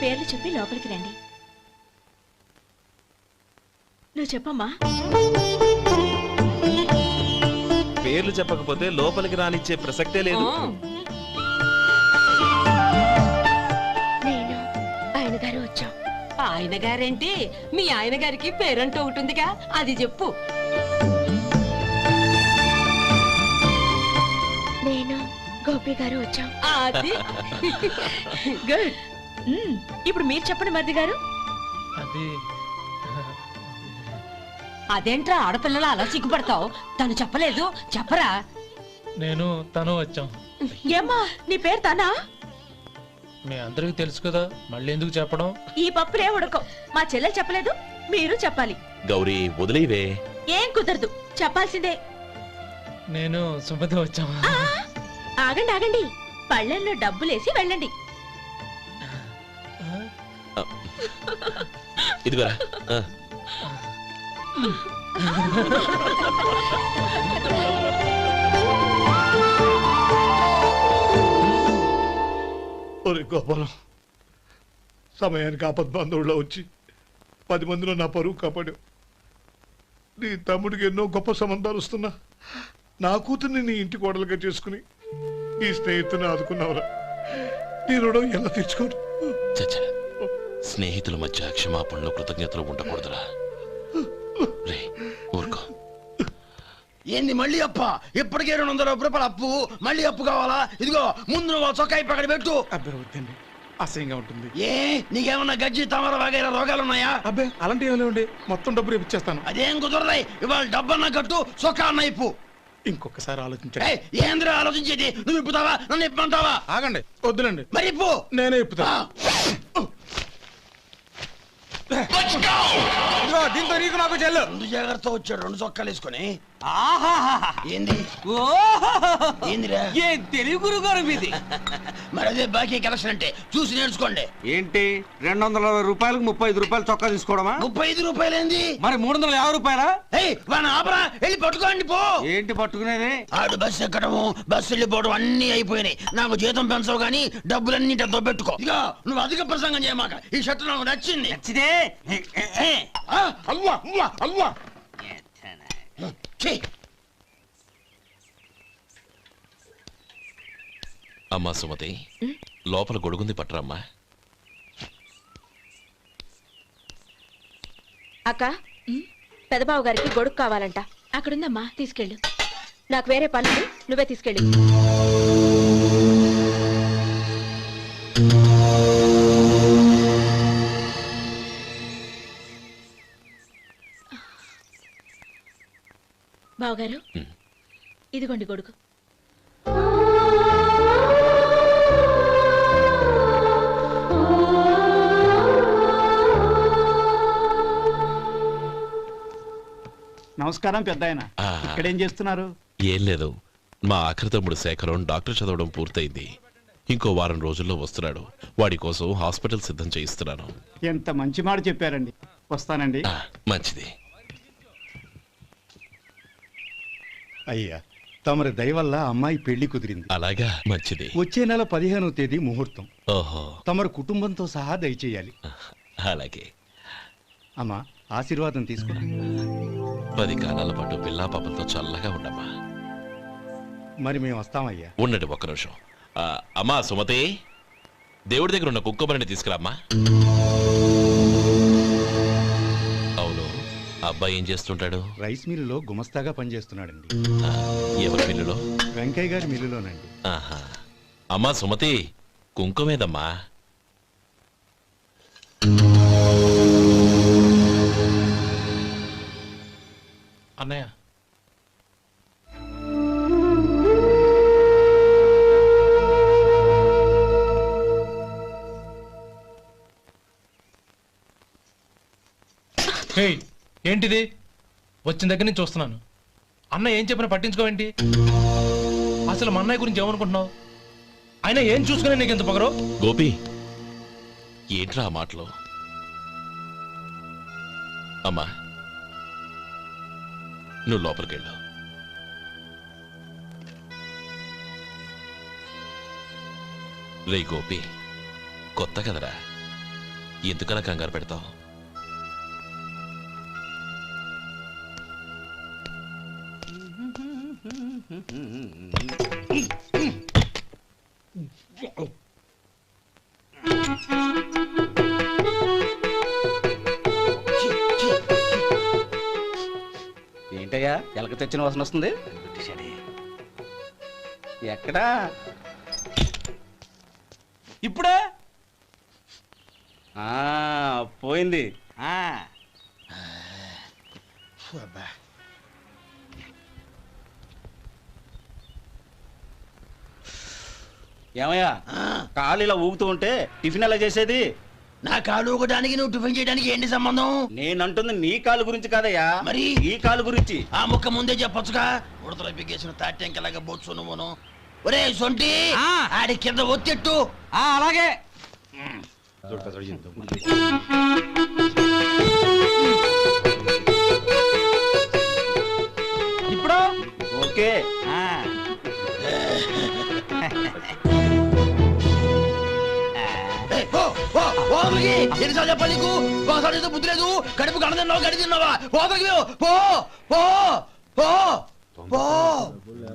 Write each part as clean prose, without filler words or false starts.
పేర్లు చెప్పి లోపలికి రండి. నువ్వు చెప్పమ్మా. పేర్లు చెప్పకపోతే లోపలికి రానిచ్చే ప్రసక్తే లేదు. నేను ఆయన గారు వచ్చాం. ఆయన గారేంటి, మీ ఆయన గారికి పేరంటూ ఒకటిగా, అది చెప్పు. నేను గోపి గారు వచ్చాం. అది గుడ్. ఇప్పుడు మీరు చెప్పండి మరిది గారు. అదేంట్రా ఆడపిల్లలు అలా సిగ్గుపడతావు? తను చెప్పలేదు, చెప్పరా. నేను తను వచ్చాం. ఏమ్మా నీ పేరు తనా? మీ అందరికి తెలుసు కదా, మళ్ళీ ఎందుకు చెప్పడం? ఈ పప్పులే ఉడకం. మా చెల్లెలు చెప్పలేదు, మీరు చెప్పాలి. గౌరీ వదిలేవే. ఏం కుదరదు, చెప్పాల్సిందే. నేను సుమతి వచ్చాం. ఆగండి ఆగండి, పళ్ళెల్లో డబ్బులేసి వెళ్ళండి. ఇదిగోరా. ఒరే గోపాలం, సమయానికి ఆపద్బంధువుల్లో వచ్చి 10 మందిలో నా పరువు కాపాడావు. నీ తమ్ముడికి ఎన్నో గొప్ప సంబంధాలు వస్తున్నా నా కూతుర్ని నీ ఇంటి కోడలుగా చేసుకుని ఈ స్నేహితుని ఆదుకున్నావురా. నీ రుణం ఎలా తీర్చుకోరు? స్నేహితుల మధ్య క్షమాపణలు కృతజ్ఞతలు ఉండకూడదురా. రే ఊరుకో. ఏంది మళ్ళీ అప్ప? ఇప్పటికే 200 రూపాయలు అప్పు, మళ్ళీ అప్పు కావాలా? ఇదిగో ముందు నువ్వు చొక్కాయి పక్కన పెట్టు. అబ్బే వద్దండి, అసహ్యంగా ఉంటుంది. ఏ నీకేమన్నా గజ్జి తమర వగైరా రోగాలున్నాయా? అబ్బే అలాంటి ఏమి లేవండి, మొత్తం డబ్బు రేపు ఇచ్చేస్తాను. అదేం కుదరదాయి. ఇవాళ డబ్బన్నా కట్టు, చొక్కా అన్న ఇప్పు. ఇంకొకసారి ఆలోచించండి. ఏంద్రా ఆలోచించేది? నువ్వు ఇప్పుతావా, నన్ను ఇప్పమంటావా? ఆగండి, వద్దులండి, మరి ఇప్పు. నేనే ఇప్పుతా. దీంతో నీకు నాకు చెల్లు. ముందు జాగ్రత్త వచ్చాడు 2 చొక్కాలు వేసుకొని. ఏంది ఏందిరా? ఏం తెలుగు గురుగారు మీది? మరి అదే బాకీ కలెక్షన్ అంటే చూసి నేర్చుకోండి. ఏంటి 260 రూపాయలకు 35 రూపాయలు చొక్కా తీసుకోవడమా? 35 రూపాయలు ఏంది? మరి 350 రూపాయలా? వాడిని ఆపరా, వెళ్ళి పట్టుకోండి పో. ఏంటి పట్టుకునేది? ఆడు బస్సు ఎక్కడము, బస్సు వెళ్ళిపోవడం అన్ని అయిపోయినాయి. నాకు జీతం పెంచవు గానీ డబ్బులన్నీ దొబ్బెట్టుకో. ఇక నువ్వు అధిక ప్రసంగం చేయమాక. ఈ షర్ట్ నాకు నచ్చింది. నచ్చితే అల్వా అల్వా అల్వా. అమ్మా సుమతి, లోపల గొడుగుంది పట్టరమ్మా. అక్క, పెదబాబు గారికి గొడుగు కావాలంట. అక్కడుందమ్మా, తీసుకెళ్ళు. నాకు వేరే పనులు, నువ్వే తీసుకెళ్ళు. బావగారు, ఇదిగోండి గొడుగు. నమస్కారం పెద్దాయన. ఇక్కడేం చేస్తున్నారు? ఏం లేదు, మా ఆఖరి తమ్ముడు శేఖరం డాక్టర్ చదవడం పూర్తయింది. ఇంకో వారం రోజుల్లో వస్తున్నాడు. వాడి కోసం హాస్పిటల్ సిద్ధం చేయిస్తున్నాను. ఎంత మంచి మాట చెప్పారండి. వస్తానండి. మంచిది. అయ్యా, తమరి దయ వల్ల అమ్మాయి పెళ్లి కుదిరింది. అలాగా, మంచిది. వచ్చే నెల 15వ తేదీ ముహూర్తం. ఓహో. తమరు కుటుంబంతో సహా దయచేయాలి. అలాగే. అమ్మా, ఆశీర్వాదం తీసుకురా. 10 కాలాల పాటు పిల్లా పాపలతో చల్లగా ఉండమ్మా. మరి మేము వస్తామయ్యా. ఉండండి ఒక్క నిమిషం. అమ్మా సుమతి, దేవుడి దగ్గర ఉన్న కుక్కమరిని తీసుకురామ్మా. అవును, అబ్బాయి ఏం చేస్తుంటాడు? రైస్ మిల్లులో గుమస్తాగా పనిచేస్తున్నాడండి. ఎవరి మిల్లులో? వెంకయ్య గారి మిల్లులోనండి. ఆహా. అమ్మా సుమతి, కుంకుమేదమ్మా? అన్నయ్య, ఏంటిది? వచ్చిన దగ్గర నుంచి చూస్తున్నాను. అన్న ఏం చెప్పినా పట్టించుకోవేంటి? అసలు మా అన్నయ్య గురించి ఏమనుకుంటున్నావు? ఆయన ఏం చూసుకునే నీకు ఎంత పొగరు? గోపి, ఏంట్రా ఆ మాటలు? అమ్మా, నువ్వు లోపలికెళ్ళు. రే గోపి, కొత్త కదరా, ఎందుకలా కంగారు పెడతావు? ఏంటయ్యా ఎలక తెచ్చిన వాసన వస్తుంది? ఎక్కడా? ఇప్పుడే పోయింది. ఏమయ్యా కాలు ఇలా ఊగుతూ ఉంటే టిఫిన్ ఎలా చేసేది? నా కాలు ఊగడానికి నువ్వు టిఫిన్ చేయడానికి ఏంటి సంబంధం? నేనంటుంది నీ కాలు గురించి కాదయ్యా, మరి ఈ కాలు గురించి. ఆ ముక్క ముందే చెప్పొచ్చుగా. ఉడతలో పిగేసిన తాట్యంకలాగా బొచ్చు నువ్వును. ఒరే సొంటి, ఆడి కింద ఒత్తెట్టు. అలాగే. ఇప్పుడు ఓకే. ఎన్నిసార్లు చెప్పాలి నీకు? ఒకసారి ఏదో బుద్ధి లేదు. కడుపు కడదన్నావు, గడి తిన్నావా? పోతకి పో పో పో పో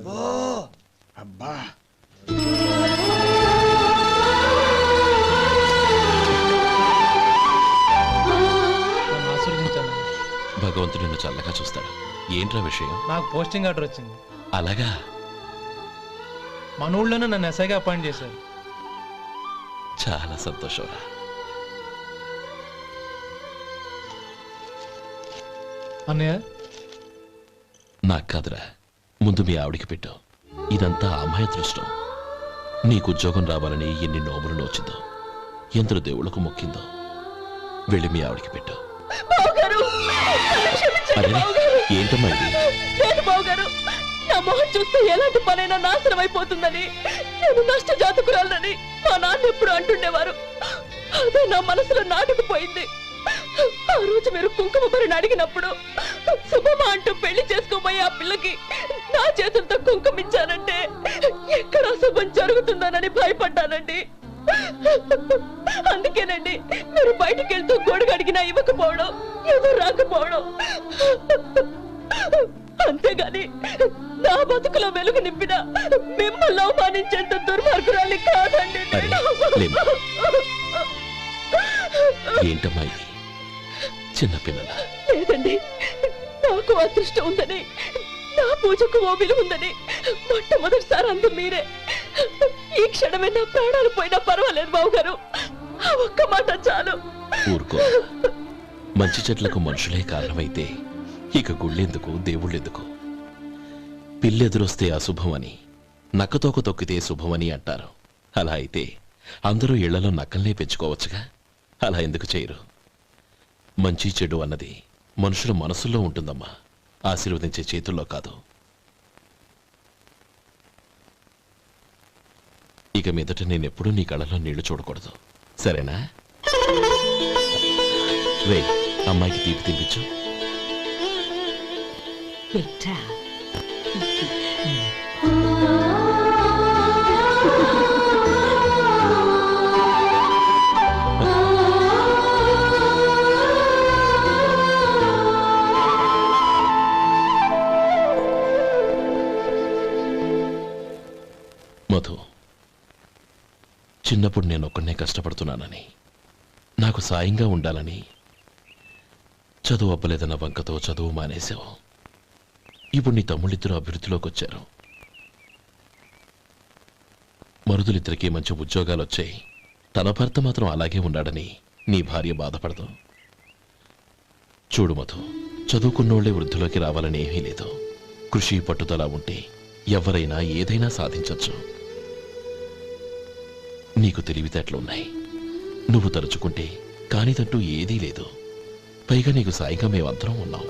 పో. అబ్బా నన్ను ఆశీర్వదించాను. భగవంతుడు నిన్ను చల్లగా చూస్తాడు. ఏంట్రా విషయం? నాకు పోస్టింగ్ ఆర్డర్ వచ్చింది. అలాగా? మన ఊళ్ళోనే నన్ను ఎస్ఐగా అపాయింట్ చేశారు. చాలా సంతోషంరా. అన్నయ్య నాకు కాదురా, ముందు మీ ఆవిడికి పెట్టు. ఇదంతా అమ్మాయి అదృష్టం. నీకు ఉద్యోగం రావాలని ఎన్ని నోములు నోచిందో, ఎందరు దేవుళ్ళకు మొక్కిందో. వెళ్ళి మీ ఆవిడికి పెట్టు. అరే ఏంటమ్మా ఇది? లేదు బావగారు, నా మొహం చూస్తే ఎలాంటి పనైనా నాశనం అయిపోతుందని, నేను నష్ట జాతకురాలని మా నాన్న ఎప్పుడు అంటుండేవారు. అదే నా మనసులో నాటుకుపోయింది. ఆ రోజు మీరు కుంకుమ భరిని అడిగినప్పుడు శుభమా అంటూ పెళ్లి చేసుకోబోయే ఆ పిల్లకి నా చేతులతో కుంకుమ ఇచ్చానంటే ఎక్కడ శుభం జరుగుతుందోనని భయపడ్డానండి. అందుకేనండి మీరు బయటికి వెళ్తూ గొడుగు అడిగినా ఇవ్వకపోవడం, ఎదురు రాకపోవడం. అంతేగాని నా బతుకులో వెలుగు నింపిన మిమ్మల్ని అవమానించేంత దుర్మార్గురాలి కాదండి. ఏంటమ్మా ఇది? చిన్నపిల్లల లేదండి, నాకు అదృష్టం ఉందని, నా పూజకు ఓ విలువ ఉందని మొట్టమొదటిసారి అందు మీరే. ఈ క్షణమే నా ప్రాణాలు పోయినా పర్వాలేదు బావగారు, ఆ ఒక్క మాట చాలు. ఊరుకో. మంచి చెట్లకు మనుషులే కారణమైతే ఇక గుళ్ళెందుకు, దేవుళ్ళెందుకు? పిల్లెదురొస్తే అశుభమని, నక్కతోక తొక్కితే శుభమని అంటారు. అలా అయితే అందరూ ఇళ్లలో నక్కల్నే పెంచుకోవచ్చుగా. అలా ఎందుకు చేయరు? మంచి చెడు అన్నది మనుషుల మనసుల్లో ఉంటుందమ్మా, ఆశీర్వదించే చేతుల్లో కాదు. ఇక మీదట నేనెప్పుడూ నీ కళ్ళలో నీళ్లు చూడకూడదు, సరేనా? రే, అమ్మాయికి తీపి తినిపించు. మధు, చిన్నప్పుడు నేను ఒక్కనే కష్టపడుతున్నానని, నాకు సాయంగా ఉండాలని చదువు అవ్వలేదన్న వంకతో చదువు మానేశావు. ఇప్పుడు నీ తమ్ముళ్ళిద్దరూ అభివృద్ధిలోకి వచ్చారు. మరుదులిద్దరికీ మంచి ఉద్యోగాలు వచ్చాయి. తన భర్త మాత్రం అలాగే ఉన్నాడని నీ భార్య బాధపడదు. చూడు మధు, చదువుకున్నోళ్లే వృద్ధిలోకి రావాలని ఏమీ లేదు. కృషి పట్టుదల ఉంటే ఎవరైనా ఏదైనా సాధించవచ్చు. నీకు తెలివితేటలున్నాయి. నువ్వు తలుచుకుంటే కానిదంటూ ఏదీ లేదు. పైగా నీకు సాయిగా మేమందరం ఉన్నాం.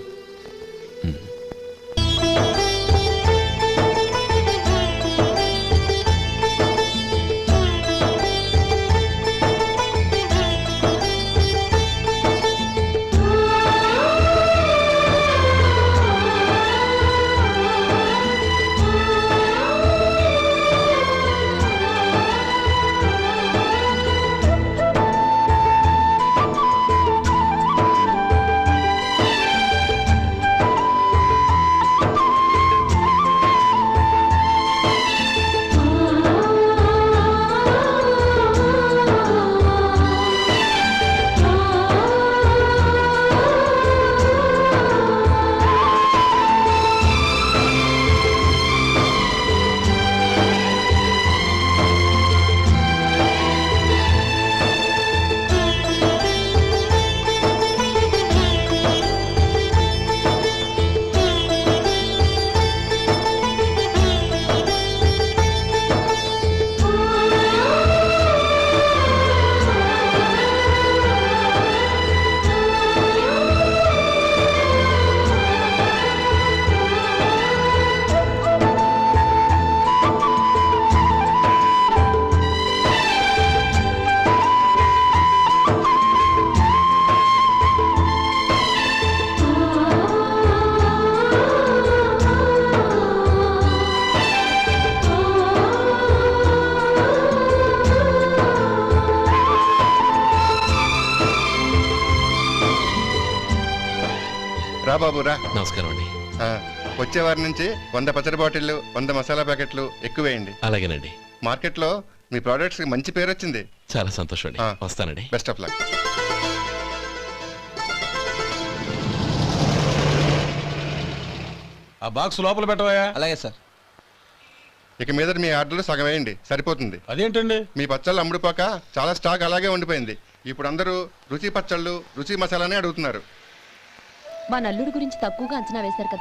రా బాబు రా. నమస్కారం అండి. వచ్చే వారి నుంచి 100 పచ్చడి బాటిళ్ళు 100 మసాలా ప్యాకెట్లు ఎక్కువేయండి. అలాగేనండి. మార్కెట్లో మీ ప్రోడక్ట్స్ మంచి పేరు వచ్చింది. చాలా సంతోషం అండి. వస్తానండి. Best of luck. ఆ బాక్స్ లోపల పెట్టవా? అలాగే సార్. ఇక మీద మీ ఆర్డర్లు సగం వేయండి, సరిపోతుంది. అదేంటండి? మీ పచ్చళ్ళు అమ్ముడుపోక చాలా స్టాక్ అలాగే ఉండిపోయింది. ఇప్పుడు అందరూ రుచి పచ్చళ్ళు రుచి మసాలానే అడుగుతున్నారు. మా నల్లుడి గురించి తక్కువగా అంచనా వేశారు కదా.